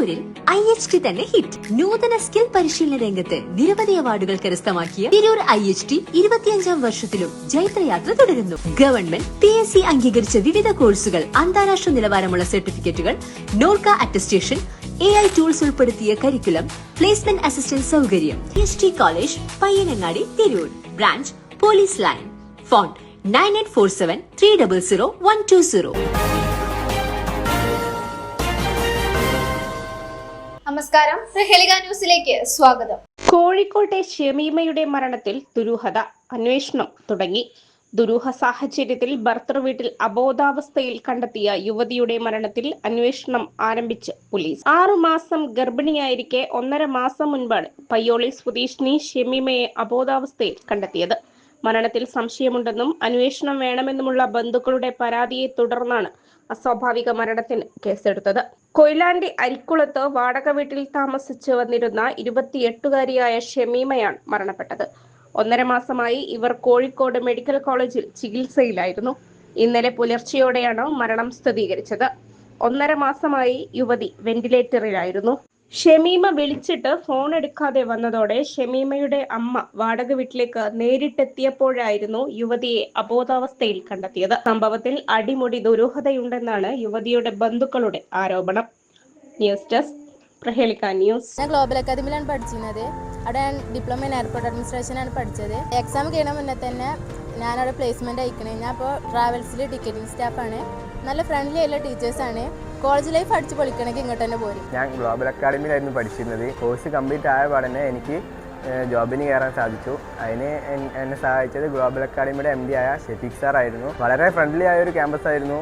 തിരൂരിൽ IHT തന്നെ hit. നൂതന സ്കിൽ പരിശീലന രംഗത്ത് നിരവധി അവാർഡുകൾ കരസ്ഥമാക്കിയ തിരൂർ IHT 25ാം വർഷത്തിലും ജൈത്രയാത്ര തുടരുന്നു. ഗവൺമെന്റ് PSC അംഗീകരിച്ച വിവിധ കോഴ്സുകൾ, അന്താരാഷ്ട്ര നിലവാരമുള്ള സർട്ടിഫിക്കറ്റുകൾ, നോർക്ക അറ്റസ്റ്റേഷൻ, AI ടൂൾസ് ഉൾപ്പെടുത്തിയ കരിക്കുലം, പ്ലേസ്മെന്റ് അസിസ്റ്റന്റ് സൗകര്യം. IHT college, Payyanangadi, Tirur. Branch police line. Phone 9847 300 120. നമസ്കാരം, പ്രഹേളിക ന്യൂസിലേക്ക് സ്വാഗതം. കോഴിക്കോട്ടെ ഷമീമയുടെ മരണത്തിൽ ദുരൂഹത. അന്വേഷണം തുടങ്ങി. ദുരൂഹ സാഹചര്യത്തിൽ ഭർത്തൃവീട്ടിൽ അബോധാവസ്ഥയിൽ കണ്ടെത്തിയ യുവതിയുടെ മരണത്തിൽ അന്വേഷണം ആരംഭിച്ച് പോലീസ്. 6 മാസം ഗർഭിണിയായിരിക്കെ 1.5 മാസം മുൻപാണ് പയ്യോളി സ്വദേശിനി ഷമീമയെ അബോധാവസ്ഥയിൽ കണ്ടെത്തിയത്. മരണത്തിൽ സംശയമുണ്ടെന്നും അന്വേഷണം വേണമെന്നുമുള്ള ബന്ധുക്കളുടെ പരാതിയെ തുടർന്നാണ് അസ്വാഭാവിക മരണത്തിന് കേസെടുത്തത്. കൊയിലാണ്ടി അരിക്കുളത്ത് വാടക വീട്ടിൽ താമസിച്ച് വന്നിരുന്ന 28-കാരിയായ ഷമീമയാണ് മരണപ്പെട്ടത്. 1.5 മാസമായി ഇവർ കോഴിക്കോട് മെഡിക്കൽ കോളേജിൽ ചികിത്സയിലായിരുന്നു. ഇന്നലെ പുലർച്ചെയോടെയാണ് മരണം സ്ഥിരീകരിച്ചത്. 1.5 മാസമായി യുവതി വെന്റിലേറ്ററിലായിരുന്നു. ഷമീമ വിളിച്ചിട്ട് ഫോൺ എടുക്കാതെ വന്നതോടെ ഷമീമയുടെ അമ്മ വാടക വീട്ടിലേക്ക് നേരിട്ടെത്തിയപ്പോഴായിരുന്നു യുവതിയെ അബോധാവസ്ഥയിൽ കണ്ടെത്തിയത്. സംഭവത്തിൽ അടിമുടി ദുരൂഹതയുണ്ടെന്നാണ് യുവതിയുടെ ബന്ധുക്കളുടെ ആരോപണം. News desk, Prahelika news. ഞാൻ ഗ്ലോബൽ അക്കാദമിയിലാണ് പഠിച്ചിരുന്നത്. അവിടെ ഞാൻ ഡിപ്ലോമ ഇൻ എയർപോർട്ട് അഡ്മിനിസ്ട്രേഷനാണ് പഠിച്ചത്. എക്സാം കഴിയണ മുന്നേ തന്നെ ഞാനവിടെ പ്ലേസ്മെന്റ് അയക്കണേ. ഞാൻ ഇപ്പോൾ ട്രാവൽസിൽ ടിക്കറ്റിംഗ് സ്റ്റാഫാണ്. നല്ല ഫ്രണ്ട്ലി ആയിട്ടുള്ള ടീച്ചേഴ്സാണ്. കോളേജ് ലൈഫ് അടിച്ച് പൊളിക്കണമെങ്കിൽ ഇങ്ങോട്ട് തന്നെ പോരും. ഞാൻ ഗ്ലോബൽ അക്കാഡമിയിലായിരുന്നു പഠിച്ചിരുന്നത്. കോഴ്സ് കംപ്ലീറ്റ് ആയ പാടനെ എനിക്ക് ജോബിന് കയറാൻ സാധിച്ചു. അതിന് എന്നെ സഹായിച്ചത് ഗ്ലോബൽ അക്കാഡമിയുടെ MD ആയ ഷെഫീഖ് സാർ ആയിരുന്നു. വളരെ ഫ്രണ്ട്ലി ആയ ഒരു ക്യാമ്പസ് ആയിരുന്നു.